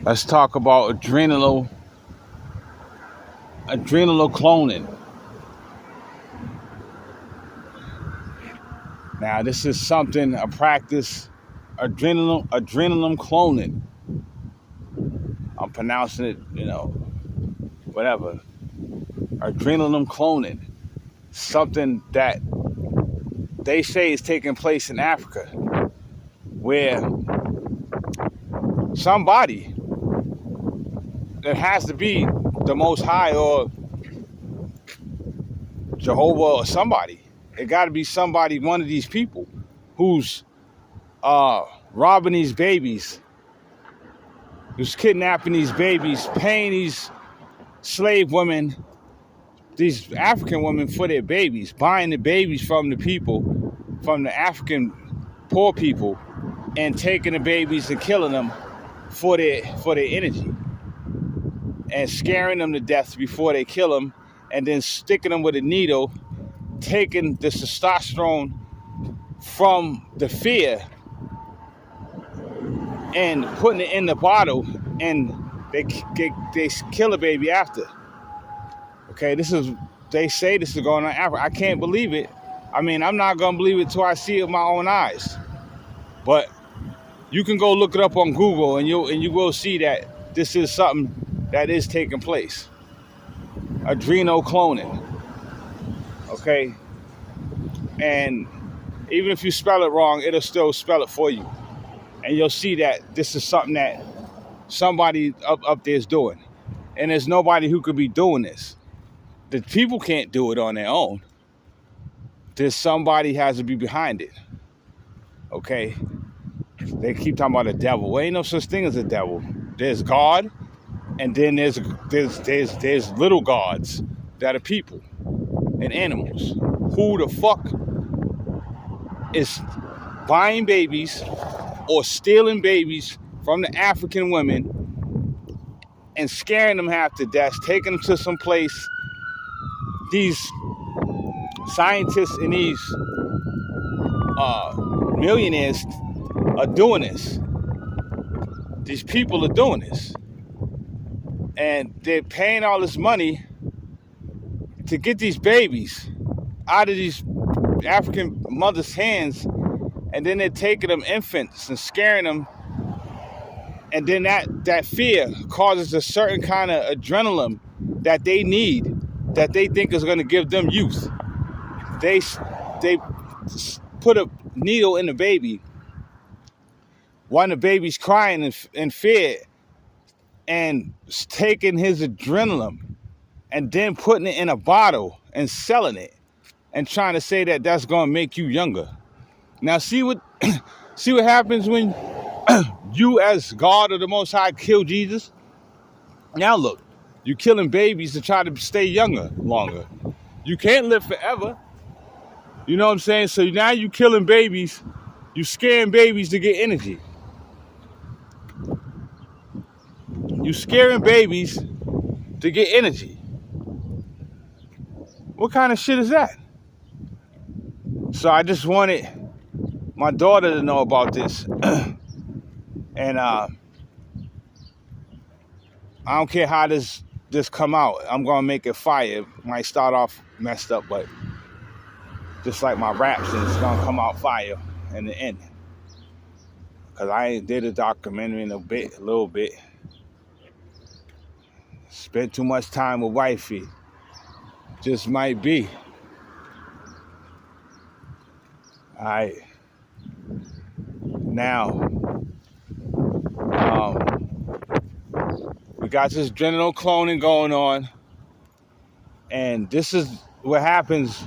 Let's talk about adrenal cloning. Now, this is something, a practice, adrenal cloning. I'm pronouncing it, whatever. Adrenal cloning. Something that they say is taking place in Africa, where somebody that has to be the Most High or Jehovah or somebody. It got to be somebody, one of these people, who's robbing these babies, who's kidnapping these babies, paying these slave women, these African women for their babies, buying the babies from the people, from the African poor people, and taking the babies and killing them for their energy, and scaring them to death before they kill them, and then sticking them with a needle, taking the testosterone from the fear and putting it in the bottle, and they kill a baby after. Okay, they say this is going on in Africa. I can't believe it. I mean, I'm not gonna believe it till I see it with my own eyes. But you can go look it up on Google, and you will see that this is something that is taking place. Adrenal cloning. Okay, and even if you spell it wrong, it'll still spell it for you, and you'll see that this is something that somebody up there is doing, and there's nobody who could be doing this. The people can't do it on their own. There's somebody has to be behind it. Okay, they keep talking about the devil. Well, ain't no such thing as a devil. There's God, and then there's little gods that are people and animals. Who the fuck is buying babies or stealing babies from the African women and scaring them half to death, taking them to some place? These scientists and these millionaires are doing this. These people are doing this. And they're paying all this money to get these babies out of these African mothers' hands, and then they're taking them infants and scaring them, and then that fear causes a certain kind of adrenaline that they need, that they think is going to give them youth. They put a needle in the baby when the baby's crying in fear, and taking his adrenaline and then putting it in a bottle and selling it and trying to say that that's going to make you younger. Now see what happens when you as God or the Most High kill Jesus. Now look, you're killing babies to try to stay longer. You can't live forever. You know what I'm saying? So now you killing babies, you scaring babies to get energy. You scaring babies to get energy. What kind of shit is that? So I just wanted my daughter to know about this. And I don't care how this come out. I'm gonna make it fire. It might start off messed up, but just like my raps, it's gonna come out fire in the end. Cause I did a documentary in a little bit. Spent too much time with wifey. Just might be. Alright. Now, we got this adrenal cloning going on, and this is what happens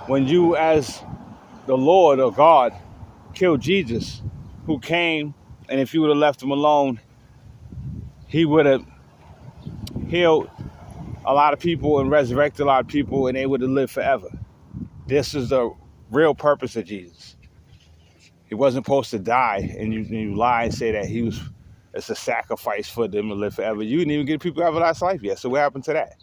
when you, as the Lord or God, kill Jesus, who came, and if you would have left him alone, he would have healed a lot of people and resurrected a lot of people, and they would have lived forever. This is the real purpose of Jesus. He wasn't supposed to die, and you lie and say that it's a sacrifice for them to live forever. You didn't even get people everlasting life yet, so what happened to that?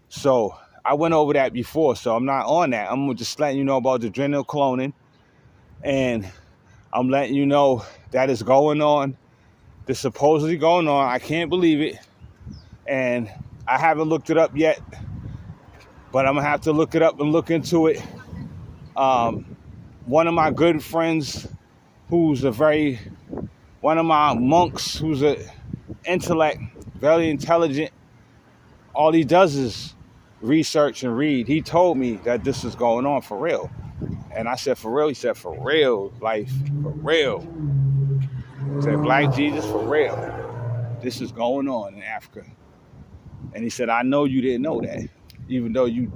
So I went over that before, so I'm not on that. I'm just letting you know about the adrenal cloning, and I'm letting you know that it's going on, This supposedly going on. I can't believe it. And I haven't looked it up yet, but I'm going to have to look it up and look into it. One of my good friends, one of my monks, who's an intellect, very intelligent, all he does is research and read. He told me that this is going on for real. And I said, for real? He said, for real, life, for real. He said, Black Jesus, for real. This is going on in Africa. And he said, I know you didn't know that, even though you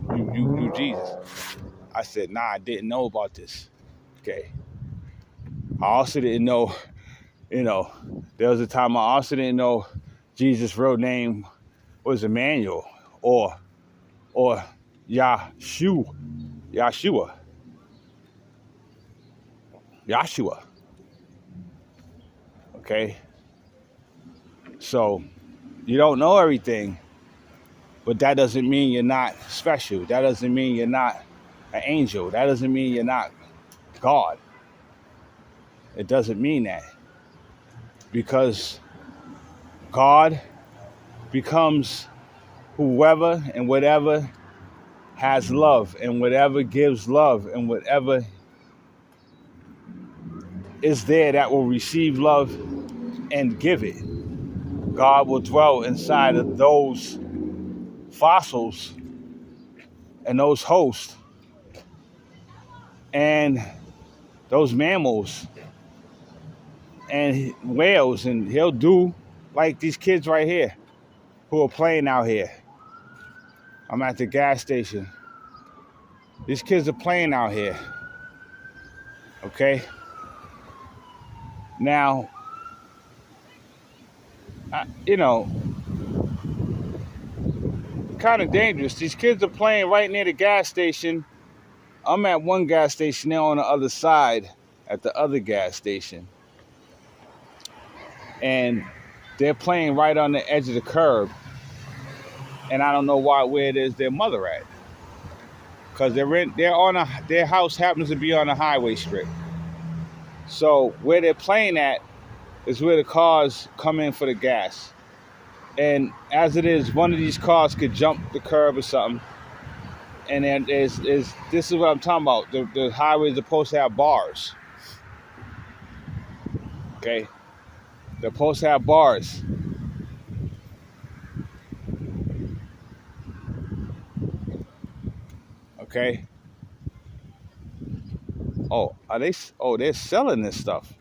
Jesus. I said, nah, I didn't know about this. Okay. I also didn't know, there was a time I also didn't know Jesus' real name was Emmanuel or Yahshua. Okay? So, you don't know everything, but that doesn't mean you're not special. That doesn't mean you're not an angel. That doesn't mean you're not God. It doesn't mean that. Because God becomes whoever and whatever has love, and whatever gives love, and whatever is there that will receive love and give it. God will dwell inside of those fossils and those hosts and those mammals and whales, and he'll do like these kids right here who are playing out here. I'm at the gas station. These kids are playing out here. Okay? Now, kind of dangerous. These kids are playing right near the gas station. I'm at one gas station, they're on the other side at the other gas station. And they're playing right on the edge of the curb. And I don't know where it is their mother at. Because their house happens to be on a highway strip. So where they're playing at is where the cars come in for the gas. And as it is, one of these cars could jump the curb or something. And then this is what I'm talking about. The highway is supposed to have bars. Okay? They're supposed to have bars. Okay? They're selling this stuff.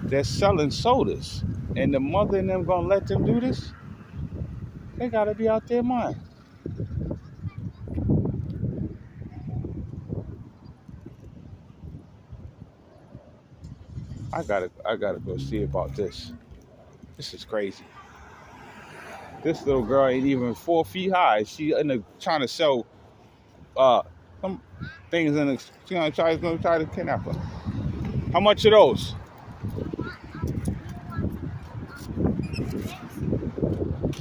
They're selling sodas. And the mother and them gonna let them do this? They gotta be out their mind. I gotta go see about this. This is crazy. This little girl ain't even 4 feet high. She trying to sell some things in the. She gonna try to kidnap her. How much are those?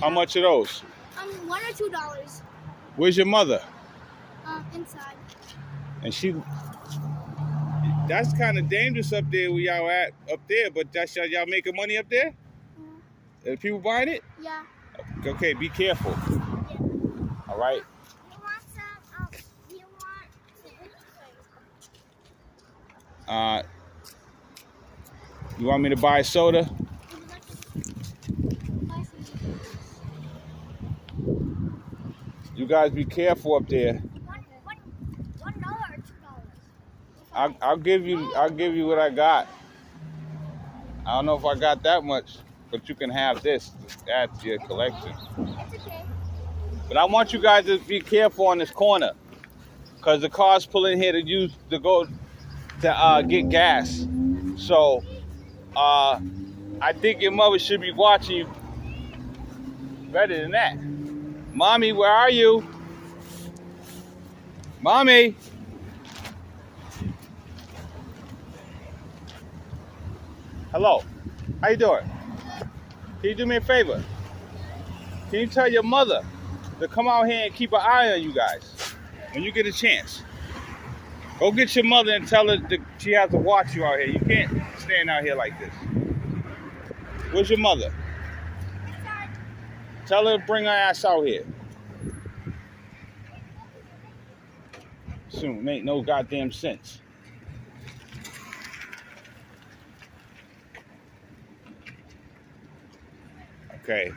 How much are those? $1 or $2. Where's your mother? Inside. And that's kind of dangerous up there where y'all at up there, but that's y'all making money up there? Are people buying it? Yeah. Okay, be careful. Yeah. All right. You want me to buy a soda? You guys be careful up there. $1 or $2? I'll give you what I got. I don't know if I got that much, but you can have this to add to your collection. It's okay. But I want you guys to be careful on this corner, because the cars pull in here to go to get gas. So I think your mother should be watching you better than that. Mommy, where are you? Mommy. Hello. How you doing? Can you do me a favor? Can you tell your mother to come out here and keep an eye on you guys? When you get a chance. Go get your mother and tell her that she has to watch you out here. You can't stand out here like this. Where's your mother? Tell her to bring her ass out here. Soon. Ain't no goddamn sense. Okay.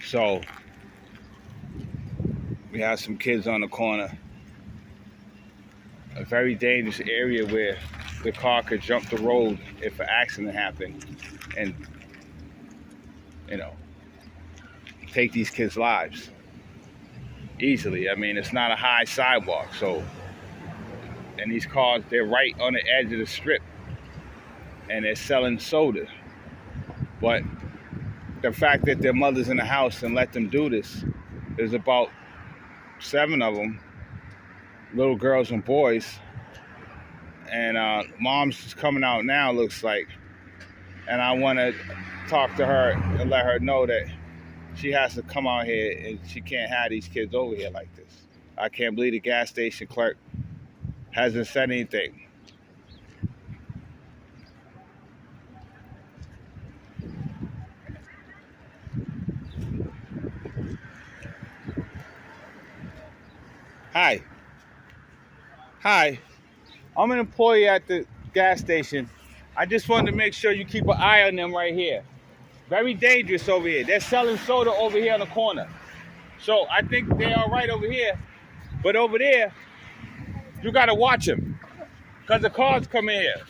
So, we have some kids on the corner. A very dangerous area where the car could jump the road if an accident happened and, you know, take these kids' lives easily. I mean, it's not a high sidewalk, so, and these cars, they're right on the edge of the strip and they're selling soda. But the fact that their mother's in the house and let them do this, there's about 7 of them, little girls and boys, and mom's coming out now, looks like, and I want to talk to her and let her know that she has to come out here and she can't have these kids over here like this. I can't believe the gas station clerk hasn't said anything. Hi. Hi. I'm an employee at the gas station. I just wanted to make sure you keep an eye on them right here. Very dangerous over here. They're selling soda over here on the corner. So I think they're all right over here. But over there, you got to watch them. Because the cars come in here.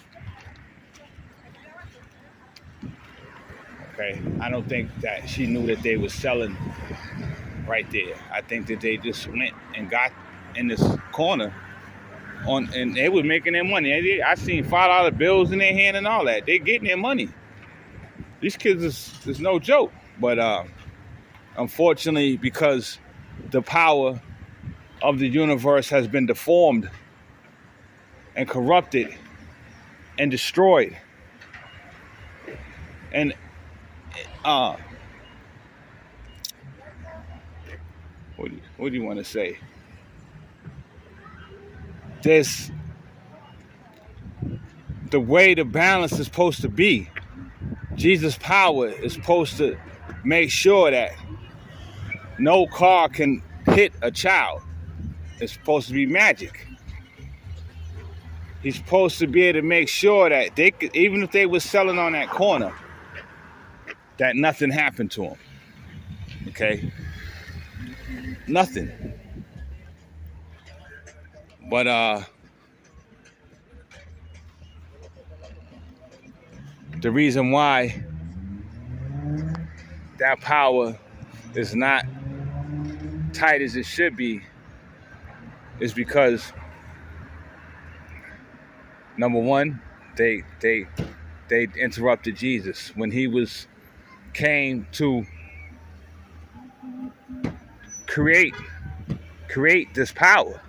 Okay. I don't think that she knew that they were selling right there. I think that they just went and got in this corner and they was making their money. I seen $5 bills in their hand and all that. They getting their money. These kids is no joke. But unfortunately, because the power of the universe has been deformed and corrupted and destroyed, and what do you want to say? There's the way the balance is supposed to be. Jesus' power is supposed to make sure that no car can hit a child. It's supposed to be magic. He's supposed to be able to make sure that they could, even if they were selling on that corner, that nothing happened to them. Okay? Nothing. But the reason why that power is not tight as it should be is because, number one, they interrupted Jesus when he came to create this power.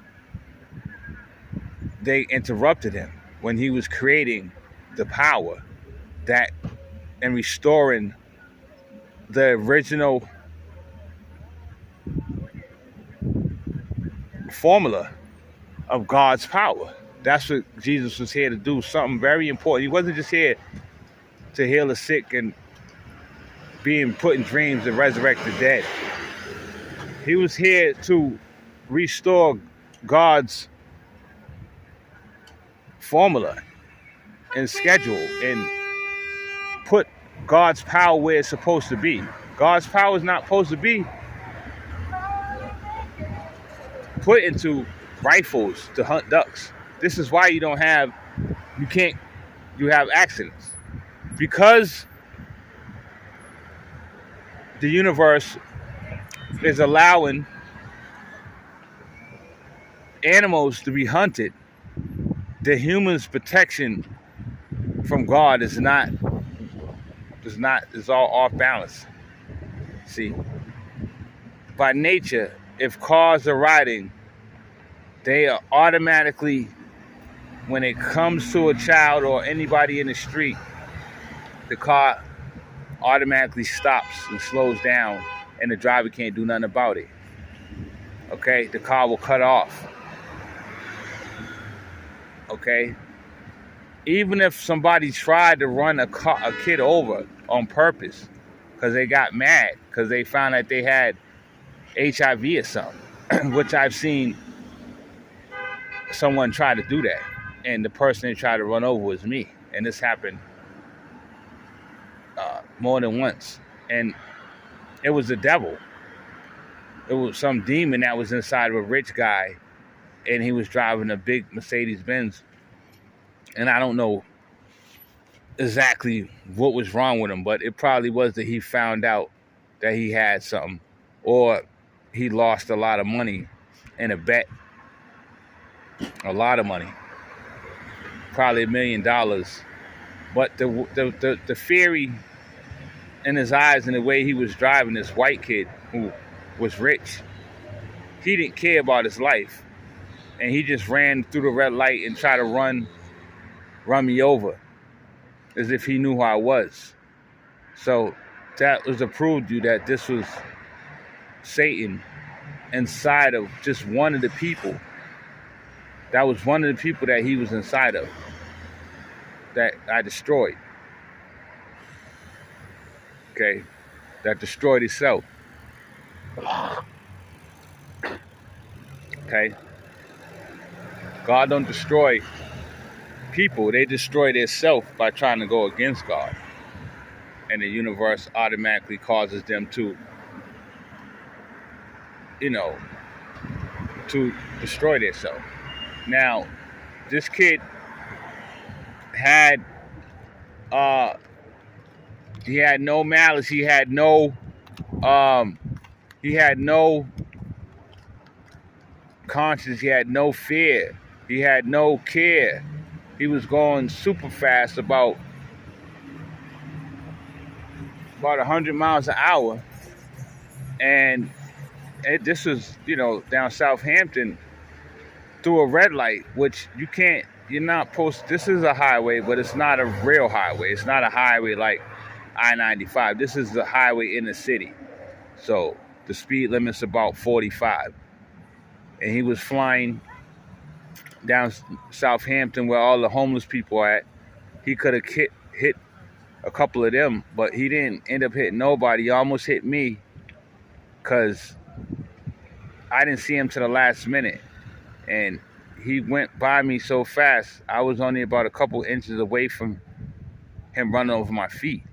They interrupted him when he was creating the power that and restoring the original formula of God's power. That's what Jesus was here to do, something very important. He wasn't just here to heal the sick and being put in dreams and resurrect the dead. He was here to restore God's formula and schedule and put God's power where it's supposed to be. God's power is not supposed to be put into rifles to hunt ducks. This is why you have accidents. Because the universe is allowing animals to be hunted, the human's protection from God is all off balance. See, by nature, if cars are riding, they are automatically, when it comes to a child or anybody in the street, the car automatically stops and slows down, and the driver can't do nothing about it. Okay, the car will cut off. Okay, even if somebody tried to run a kid over on purpose because they got mad because they found that they had HIV or something, which I've seen someone try to do that, and the person they tried to run over was me, and this happened more than once, and it was the devil. It was some demon that was inside of a rich guy, and he was driving a big Mercedes-Benz, and I don't know exactly what was wrong with him, but it probably was that he found out that he had something, or he lost a lot of money in a bet, a lot of money, probably $1 million. But the fury in his eyes and the way he was driving, this white kid who was rich, he didn't care about his life, and he just ran through the red light and tried to run me over as if he knew who I was. So that was to prove to you that this was Satan inside of just one of the people. That was one of the people that he was inside of that I destroyed. Okay, that destroyed itself. Okay, God don't destroy people, they destroy themselves by trying to go against God, and the universe automatically causes them to, to destroy themselves. Now, this kid had he had no malice, he had no conscience, he had no fear, he had no care. He was going super fast, about 100 miles an hour, and this was, down Southampton, through a red light, which you're not supposed. This is a highway, but it's not a real highway. It's not a highway like I-95. This is the highway in the city, so the speed limit's about 45, and he was flying down Southampton where all the homeless people are at. He could have hit a couple of them, but he didn't end up hitting nobody. He almost hit me because I didn't see him to the last minute, and he went by me so fast. I was only about a couple inches away from him running over my feet.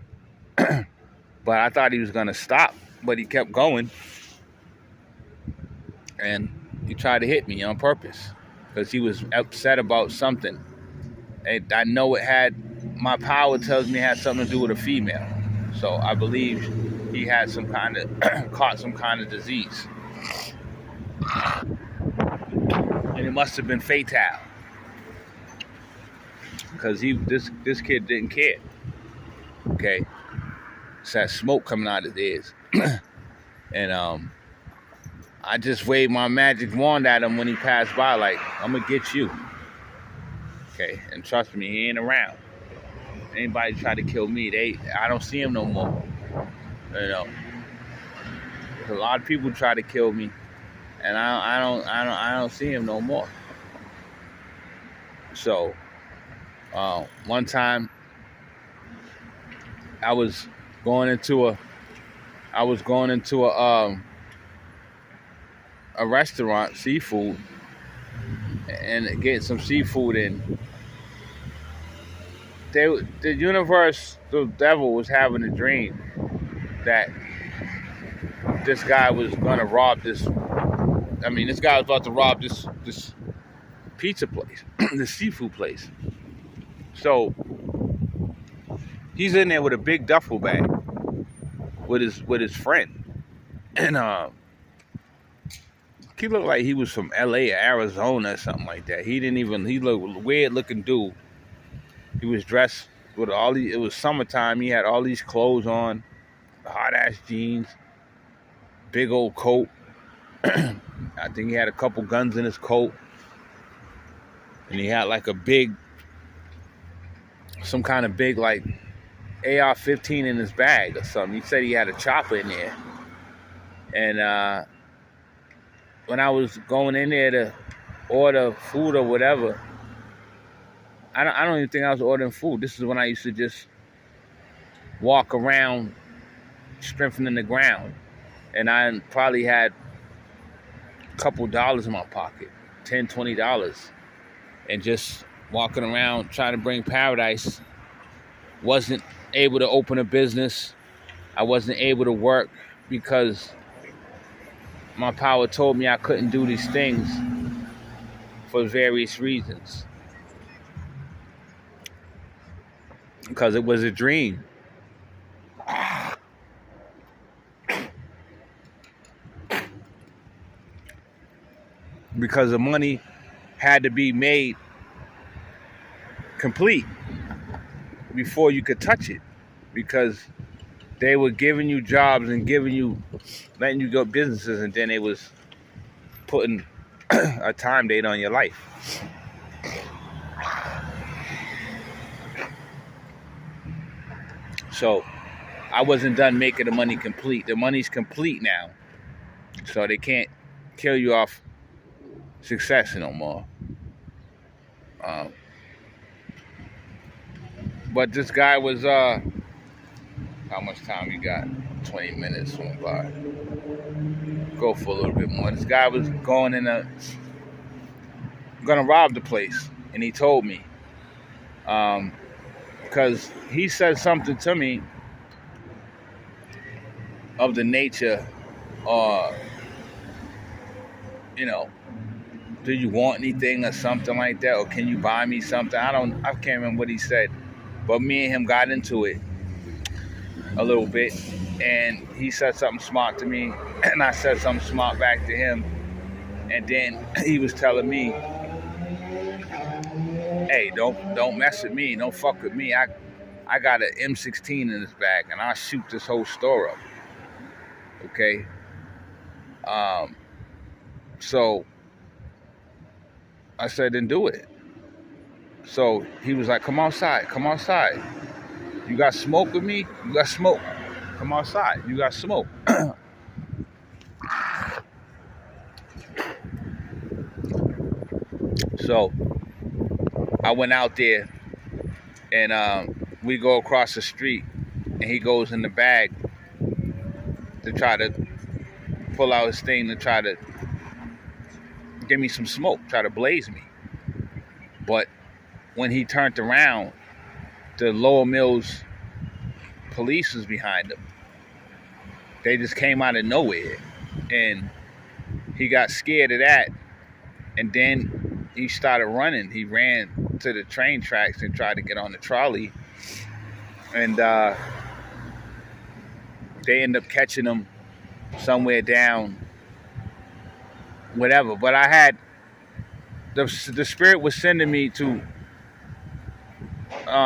But I thought he was gonna stop, but he kept going, and he tried to hit me on purpose because he was upset about something. And I know my power tells me it had something to do with a female. So I believe he had caught some kind of disease. And it must have been fatal. Because this kid didn't care. Okay? It's that smoke coming out of his ears. And I just waved my magic wand at him when he passed by, like, I'm gonna get you. Okay, and trust me, he ain't around. Anybody try to kill me, I don't see him no more. A lot of people try to kill me, and I don't see him no more. So, one time, I was going into a restaurant, seafood, and getting some seafood in. The universe, the devil, was having a dream that this guy was gonna rob this. This guy was about to rob this pizza place, this seafood place. So he's in there with a big duffel bag with his friend, and he looked like he was from LA or Arizona or something like that. He looked weird looking dude. He was dressed with it was summertime. He had all these clothes on, hot ass jeans, big old coat. I think he had a couple guns in his coat. And he had like some kind of big, like, AR-15 in his bag or something. He said he had a chopper in there. And when I was going in there to order food or whatever, I don't even think I was ordering food. This is when I used to just walk around strengthening the ground. And I probably had a couple dollars in my pocket, $10, $20, and just walking around trying to bring paradise. Wasn't able to open a business. I wasn't able to work because my power told me I couldn't do these things for various reasons. Because it was a dream. Because the money had to be made complete before you could touch it. Because they were giving you jobs and letting you go businesses, and then they was putting a time date on your life. So I wasn't done making the money complete. The money's complete now. So they can't kill you off success no more. But this guy was, how much time you got? 20 minutes went by. Go for a little bit more. This guy was gonna rob the place, and he told me. Because he said something to me of the nature, do you want anything or something like that, or can you buy me something? I can't remember what he said, but me and him got into it a little bit, and he said something smart to me, and I said something smart back to him, and then he was telling me, hey, don't mess with me, don't fuck with me. I got an M16 in this bag, and I'll shoot this whole store up. Okay? So I said, then do it. So he was like, come outside. You got smoke with me? You got smoke. Come outside. You got smoke. So I went out there, and we go across the street, and he goes in the bag to try to pull out his thing to try to give me some smoke, try to blaze me. But when he turned around, the Lower Mills police was behind him. They just came out of nowhere, and he got scared of that, and then he started running. He ran to the train tracks and tried to get on the trolley, and they ended up catching him somewhere down, whatever. But I had the spirit was sending me to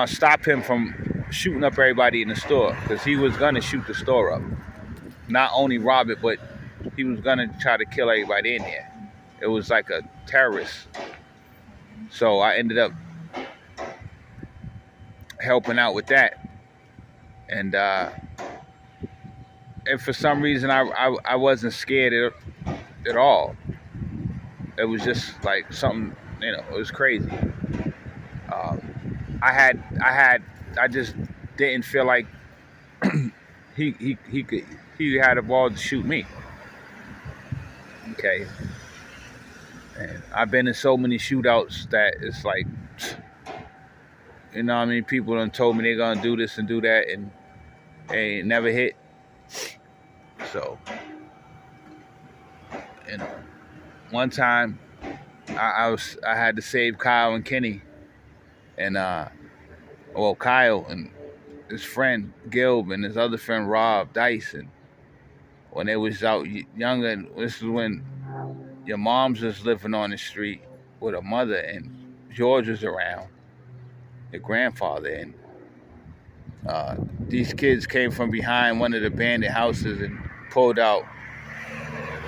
stop him from shooting up everybody in the store, because he was gonna shoot the store up, not only rob it, but he was gonna try to kill everybody in there. It was like a terrorist. So I ended up helping out with that, and for some reason I wasn't scared at all. It was just like something, it was crazy. I just didn't feel like he had a ball to shoot me. Okay. And I've been in so many shootouts that it's like, people done told me they're gonna do this and do that, and they ain't never hit. So, one time I had to save Kyle and Kenny, and Kyle and his friend Gilb and his other friend Rob Dice, and when they was out younger, this is when your mom's was living on the street with her mother, and George was around, your grandfather, and these kids came from behind one of the abandoned houses and pulled out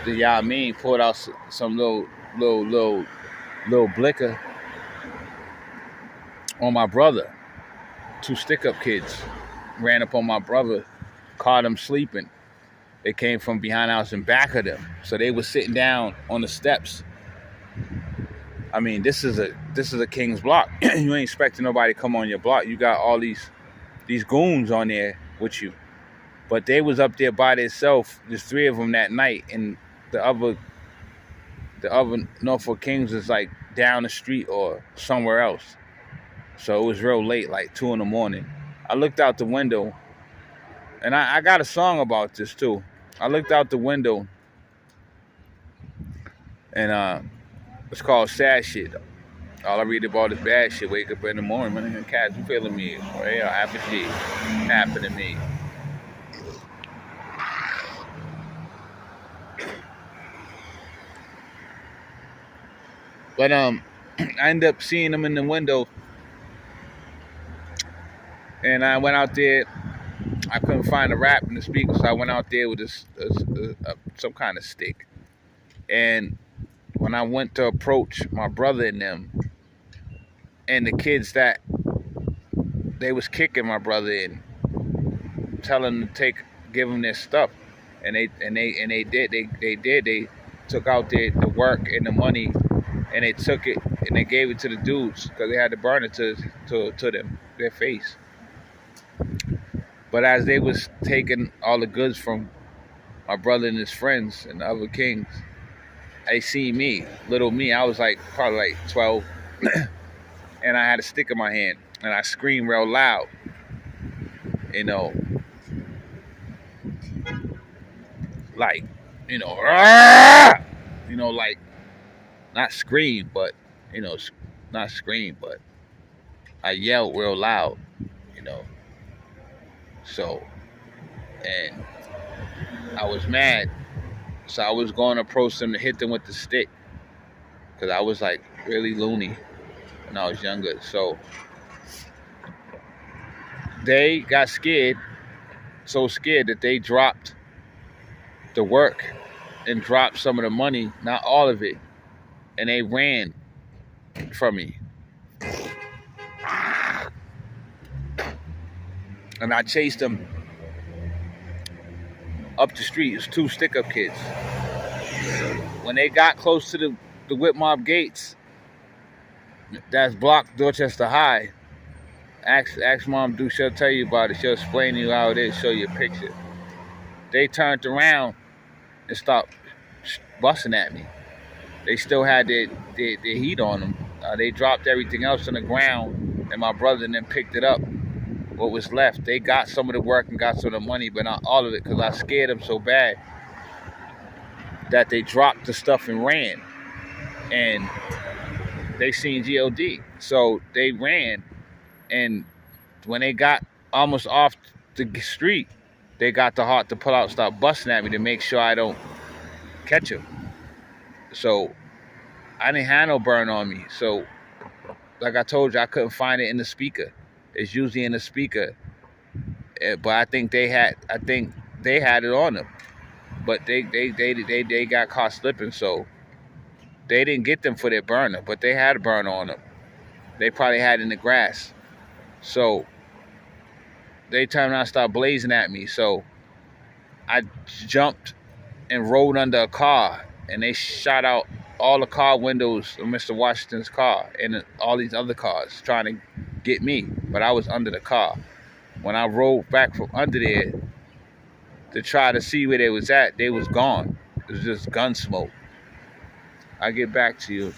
pulled out some little blicker on my brother, 2 stick-up kids, ran up on my brother, caught him sleeping. They came from behind the house and back of them. So they were sitting down on the steps. I mean, this is a King's block. You ain't expecting nobody to come on your block. You got all these goons on there with you. But they was up there by themselves. There's 3 of them that night, and the other Norfolk Kings is like down the street or somewhere else. So it was real late, like 2 in the morning. I looked out the window, and I got a song about this too. I looked out the window, and it's called Sad Shit. All I read about is bad shit. Wake up in the morning, man, cats, you feeling me? Well, yeah, happen to me. But I ended up seeing them in the window, and I went out there. I couldn't find a rap in the speaker, so I went out there with some kind of stick. And when I went to approach my brother and them, and the kids that they was kicking my brother in, telling them to give them their stuff, and they did. They took out the work and the money, and they took it and they gave it to the dudes because they had to burn it to them, their face. But as they was taking all the goods from my brother and his friends and the other kings, they seen me, little me. I was like probably like 12, and I had a stick in my hand, and I screamed real loud, like, like not scream, but not scream, but I yelled real loud, So, and I was mad. So I was going to approach them to hit them with the stick. Because I was like really loony when I was younger. So they got scared. So scared that they dropped the work and dropped some of the money, not all of it. And they ran from me. And I chased them up the street. It was 2 stick-up kids. When they got close to the Whip Mob gates, that's blocked Dorchester High, ask Mom she'll tell you about it. She'll explain to you how it is, show you a picture. They turned around and stopped busting at me. They still had their heat on them. They dropped everything else on the ground, and my brother and them picked it up. What was left, they got some of the work and got some of the money, but not all of it, because I scared them so bad that they dropped the stuff and ran. And they seen G.O.D. So they ran, and when they got almost off the street, they got the heart to pull out and start busting at me to make sure I don't catch them. So I didn't have no burn on me. So like I told you, I couldn't find it in the speaker. It's usually in the speaker, but I think they had it on them, but they got caught slipping, so they didn't get them for their burner, but they had a burner on them. They probably had it in the grass, so they turned around and started blazing at me. So I jumped and rolled under a car, and they shot out all the car windows of Mr. Washington's car and all these other cars trying to get me, but I was under the car. When I rolled back from under there to try to see where they was at, they was gone. It was just gun smoke. I'll get back to you.